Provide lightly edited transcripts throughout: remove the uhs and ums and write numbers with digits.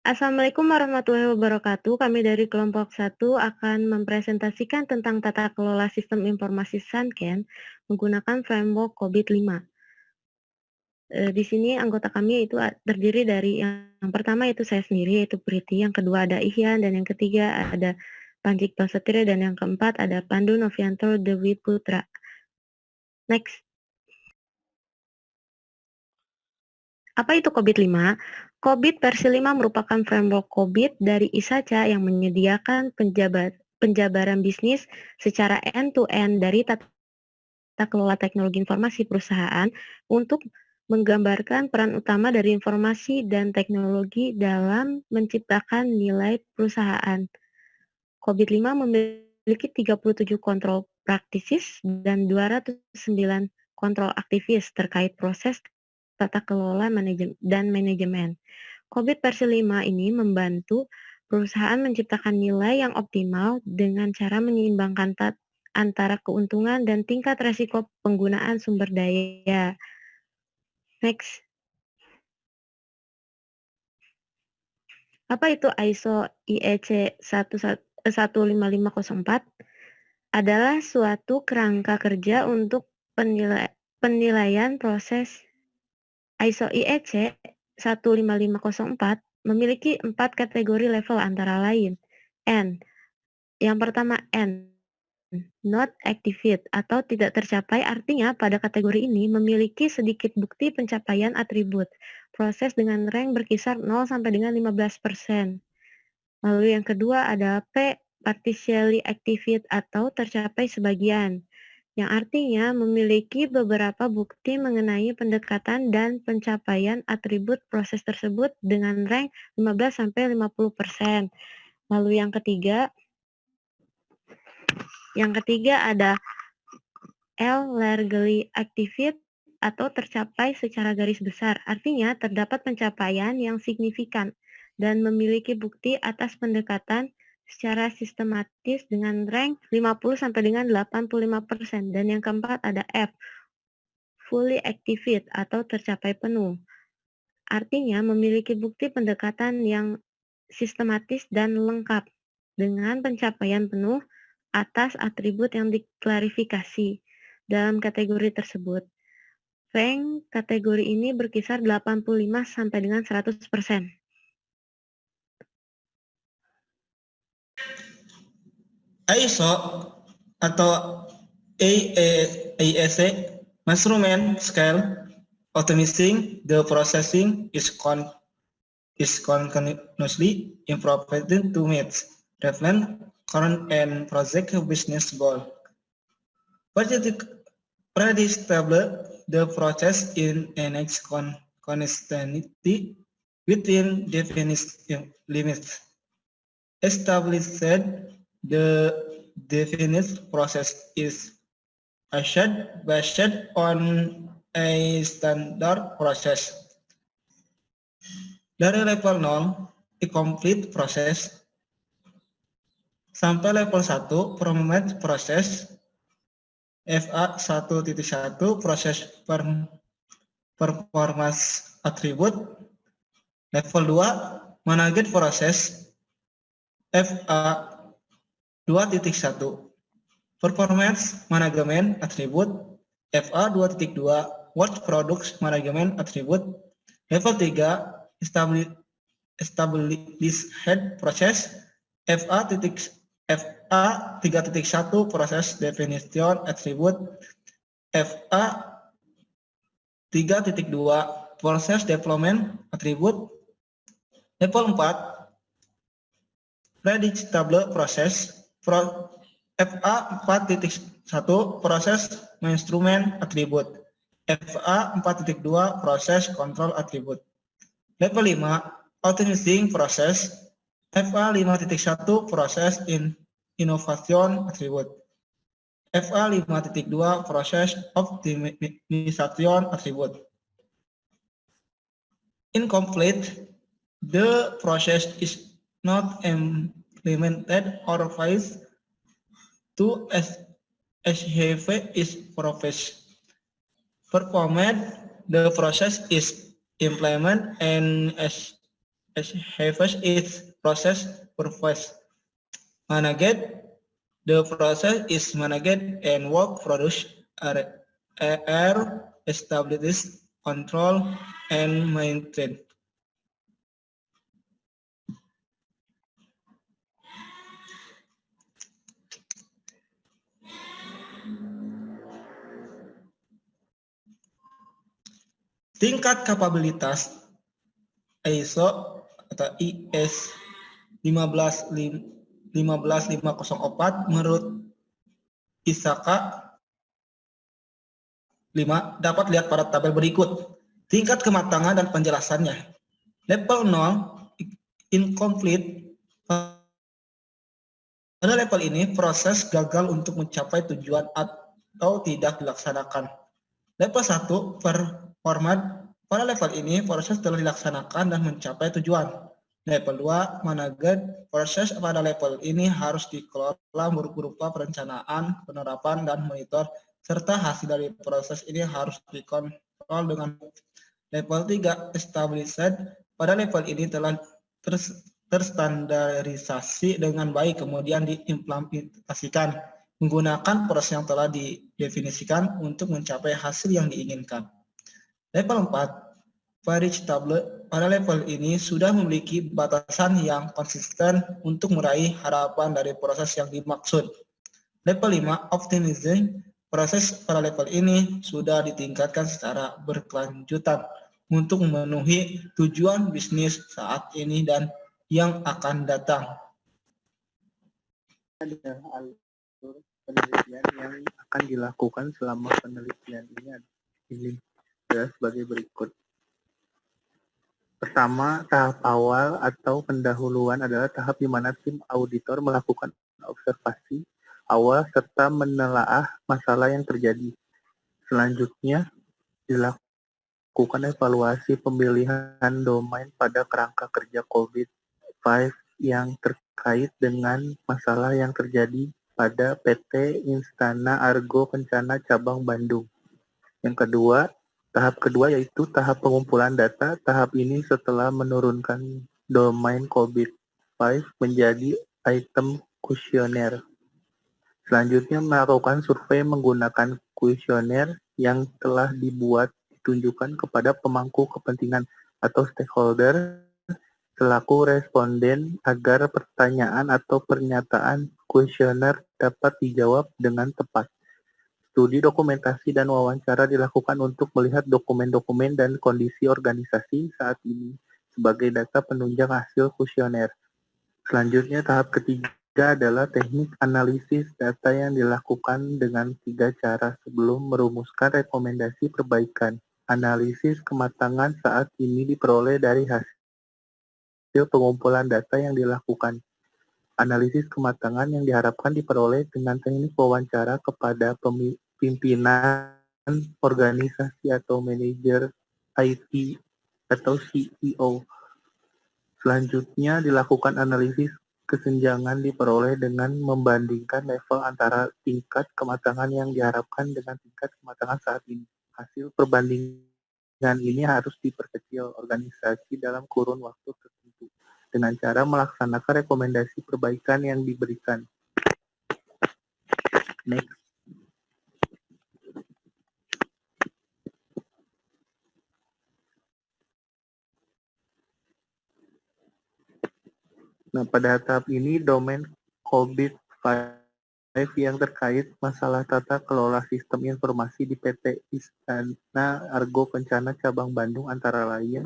Assalamualaikum warahmatullahi wabarakatuh. Kami dari kelompok 1 akan mempresentasikan tentang tata kelola sistem informasi Sanken menggunakan framework COVID-5. Di sini anggota kami itu terdiri dari yang pertama itu saya sendiri, yaitu Priti, yang kedua ada Ihyan, dan yang ketiga ada Panji Prasetyo, dan yang keempat ada Pandu Novianto Dewi Putra. Next. Apa itu COVID-5? COVID versi 5 merupakan framework COVID dari ISACA yang menyediakan penjabaran bisnis secara end-to-end dari tata kelola teknologi informasi perusahaan untuk menggambarkan peran utama dari informasi dan teknologi dalam menciptakan nilai perusahaan. COVID-5 memiliki 37 kontrol practices dan 209 kontrol aktivis terkait proses tata kelola dan manajemen. COVID versi 5 ini membantu perusahaan menciptakan nilai yang optimal dengan cara menyeimbangkan antara keuntungan dan tingkat resiko penggunaan sumber daya. Next. Apa itu ISO IEC 15504? Adalah suatu kerangka kerja untuk penilaian proses. ISO IEC 15504 memiliki 4 kategori level antara lain. N. Yang pertama N, not activate atau tidak tercapai, artinya pada kategori ini memiliki sedikit bukti pencapaian atribut. Proses dengan rank berkisar 0 sampai dengan 15%. Lalu yang kedua ada P, partially activate atau tercapai sebagian, yang artinya memiliki beberapa bukti mengenai pendekatan dan pencapaian atribut proses tersebut dengan rank 15 sampai 50%. Lalu yang ketiga ada L, largely activate atau tercapai secara garis besar, artinya terdapat pencapaian yang signifikan dan memiliki bukti atas pendekatan secara sistematis dengan rank 50 sampai dengan 85%. Dan yang keempat ada F, fully activate atau tercapai penuh. Artinya memiliki bukti pendekatan yang sistematis dan lengkap dengan pencapaian penuh atas atribut yang diklarifikasi dalam kategori tersebut. Rank kategori ini berkisar 85 sampai dengan 100%. ISO atau AEC measurement scale optimizing the processing is continuously improved to meet relevant current and project business goal. Predictable the process in enhance consistency within defined limits. Established the definite process is assured based on a standard process. Dari level 0, incomplete process, sampai level 1, permanent process, FA 1.1, proses performance attribute, level 2, managed process, FA 2.1, performance management attribute, FA 2.2, work products management attribute, level 3, established head process, FA 3.1, proses definition attribute, FA 3.2, proses deployment attribute, level 4, predictable process, FA 4.1, proses instrument attribute, FA 4.2, proses control attribute. Level 5, optimizing process, FA 5.1, proses innovation attribute, FA 5.2, proses optimization attribute. Incomplete, the process is not implemented or fails to achieve its purpose. Performed, the process is implemented and harvest is process purpose. Managed, the process is managed and work produce are established, control, and maintained. Tingkat kapabilitas ISO atau IS 15504 menurut ISAKA 5 dapat lihat pada tabel berikut. Tingkat kematangan dan penjelasannya. Level 0 incomplete. Pada level ini proses gagal untuk mencapai tujuan atau tidak dilaksanakan. Level 1 performat. Pada level ini proses telah dilaksanakan dan mencapai tujuan. Level 2 managed. Proses pada level ini harus dikelola berupa perencanaan, penerapan, dan monitor, serta hasil dari proses ini harus dikontrol dengan level 3 established. Pada level ini telah terstandarisasi dengan baik, kemudian diimplementasikan menggunakan proses yang telah didefinisikan untuk mencapai hasil yang diinginkan. Level 4 veritable. Pada level ini sudah memiliki batasan yang konsisten untuk meraih harapan dari proses yang dimaksud. Level 5 optimizing. Proses pada level ini sudah ditingkatkan secara berkelanjutan untuk memenuhi tujuan bisnis saat ini dan yang akan datang. Ada alur penelitian yang akan dilakukan selama penelitian ini adalah sebagai berikut. Pertama, tahap awal atau pendahuluan adalah tahap di mana tim auditor melakukan observasi awal serta menelaah masalah yang terjadi. Selanjutnya, dilakukan evaluasi pemilihan domain pada kerangka kerja COVID-5 yang terkait dengan masalah yang terjadi pada PT Instana Argo Kencana Cabang Bandung. Yang kedua, tahap kedua yaitu tahap pengumpulan data. Tahap ini setelah menurunkan domain COVID-5 menjadi item kuesioner. Selanjutnya melakukan survei menggunakan kuesioner yang telah dibuat ditunjukkan kepada pemangku kepentingan atau stakeholder selaku responden agar pertanyaan atau pernyataan kuesioner dapat dijawab dengan tepat. Studi dokumentasi dan wawancara dilakukan untuk melihat dokumen-dokumen dan kondisi organisasi saat ini sebagai data penunjang hasil kuesioner. Selanjutnya tahap ketiga adalah teknik analisis data yang dilakukan dengan 3 cara sebelum merumuskan rekomendasi perbaikan. Analisis kematangan saat ini diperoleh dari hasil pengumpulan data yang dilakukan. Analisis kematangan yang diharapkan diperoleh dengan teknik wawancara kepada pimpinan organisasi atau manajer IT atau CEO. Selanjutnya dilakukan analisis kesenjangan diperoleh dengan membandingkan level antara tingkat kematangan yang diharapkan dengan tingkat kematangan saat ini. Hasil perbandingan ini harus diperkecil organisasi dalam kurun waktu tertentu dengan cara melaksanakan rekomendasi perbaikan yang diberikan. Next. Nah, pada tahap ini domain COVID-5 yang terkait masalah tata kelola sistem informasi di PT Istana Argo Kencana Cabang Bandung antara lain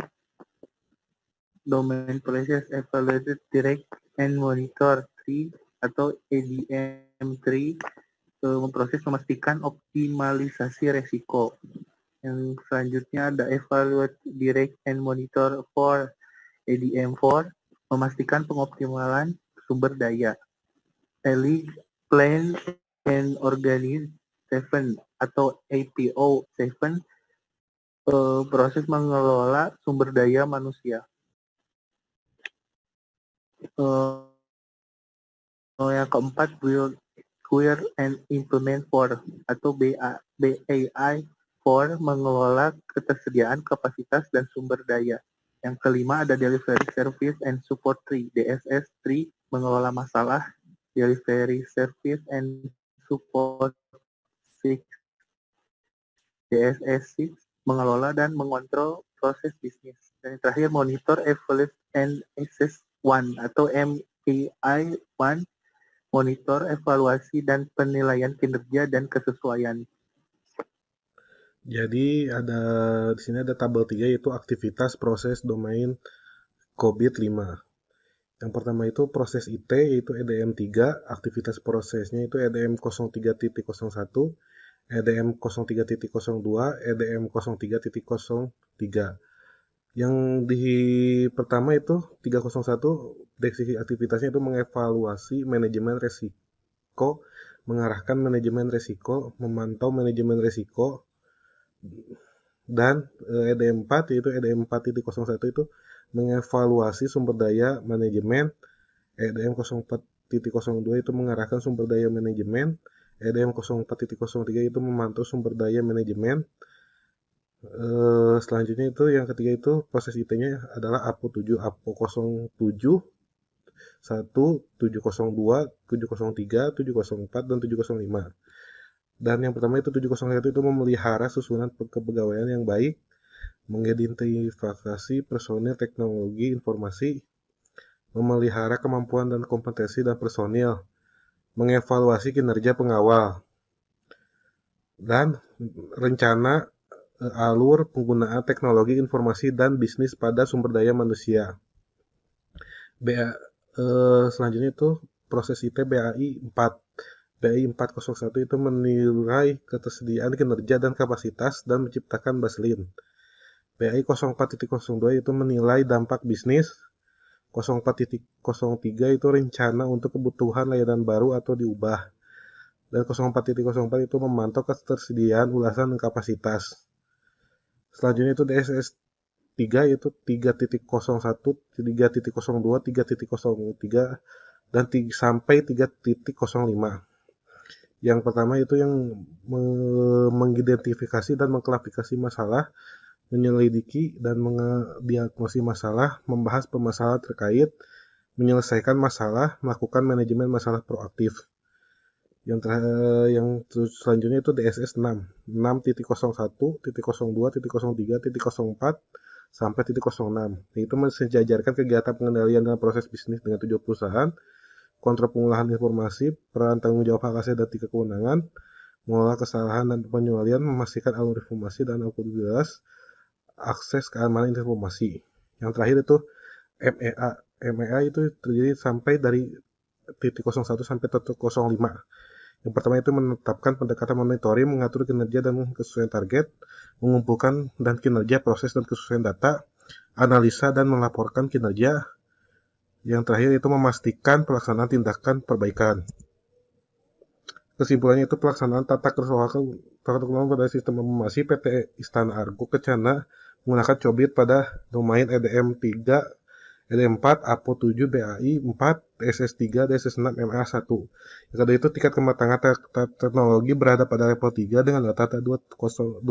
Domain Process Evaluated Direct and Monitor 3 atau ADM3 memproses memastikan optimalisasi resiko. Yang selanjutnya ada Evaluate Direct and Monitor 4 ADM4 memastikan pengoptimalan sumber daya. Plan and Organize 7 atau APO 7 proses mengelola sumber daya manusia. Yang keempat, Build, Acquire and Implement 4 atau BAI 4 mengelola ketersediaan kapasitas dan sumber daya. Yang kelima ada Delivery Service and Support Tree, DSS Tree, mengelola masalah. Delivery Service and Support 6, DSS 6, mengelola dan mengontrol proses bisnis. Dan yang terakhir Monitor, Evaluate, and Assess 1 atau MAI 1, monitor, evaluasi, dan penilaian kinerja dan kesesuaian. Jadi di sini ada tabel 3 yaitu aktivitas proses domain COVID 5. Yang pertama itu proses IT yaitu EDM 3, aktivitas prosesnya itu EDM 03.01, EDM 03.02, EDM 03.03. Yang di pertama itu 301, definisi aktivitasnya itu mengevaluasi manajemen resiko, mengarahkan manajemen resiko, memantau manajemen resiko, dan EDM 4 yaitu EDM 4.01 itu mengevaluasi sumber daya manajemen, EDM 04.02 itu mengarahkan sumber daya manajemen, EDM 04.03 itu memantau sumber daya manajemen. Selanjutnya itu yang ketiga itu proses IT-nya adalah APO 7, APO 07, 1, 702, 703, 704, dan 705. Dan yang pertama itu 701 itu memelihara susunan kepegawaian yang baik, mengidentifikasi personil teknologi informasi, memelihara kemampuan dan kompetensi dan personil, mengevaluasi kinerja pengawal, dan rencana alur penggunaan teknologi informasi dan bisnis pada sumber daya manusia. Selanjutnya itu proses IT BAI 4. BAI 401 itu menilai ketersediaan kinerja dan kapasitas dan menciptakan baseline. BAI 04.02 itu menilai dampak bisnis. 04.03 itu rencana untuk kebutuhan layanan baru atau diubah. Dan 04.04 itu memantau ketersediaan ulasan dan kapasitas. Selanjutnya itu DSS 3 yaitu 3.01, 3.02, 3.03, dan sampai 3.05. Yang pertama itu yang mengidentifikasi dan mengklasifikasi masalah, menyelidiki dan mendiagnosis masalah, membahas permasalahan terkait, menyelesaikan masalah, melakukan manajemen masalah proaktif. Yang selanjutnya itu DSS 6, 6.01, 0.02, 0.03, 0.04, sampai 0.06. Itu mensejajarkan kegiatan pengendalian dan proses bisnis dengan tujuan perusahaan, kontrol pengolahan informasi, peran tanggung jawab hak aset dan tiga kewenangan, mengolah kesalahan dan pengecualian, memastikan alur informasi dan akuntabilitas, akses keamanan informasi. Yang terakhir itu MEA. MEA itu terjadi sampai dari 0.01 sampai 0.05. Yang pertama itu menetapkan pendekatan monitoring, mengatur kinerja dan kesesuaian target, mengumpulkan dan kinerja proses dan kesesuaian data, analisa dan melaporkan kinerja. Yang terakhir itu memastikan pelaksanaan tindakan perbaikan. Kesimpulannya itu pelaksanaan tata kelola pada sistem informasi PT Istana Argo Kencana menggunakan COBIT pada domain EDM 3, EDM 4, APO 7, BAI 4, DSS 3, DSS 6, MA 1. Yang kedua itu tingkat kematangan teknologi berada pada level 3 dengan data 2,93.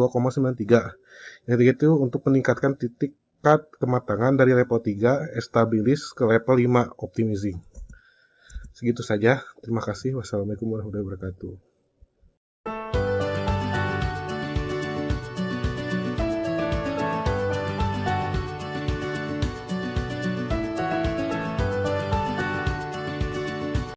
Yang ketiga itu untuk meningkatkan tingkat kematangan dari level 3 establish ke level 5 optimizing. Segitu saja. Terima kasih. Wassalamualaikum warahmatullahi wabarakatuh.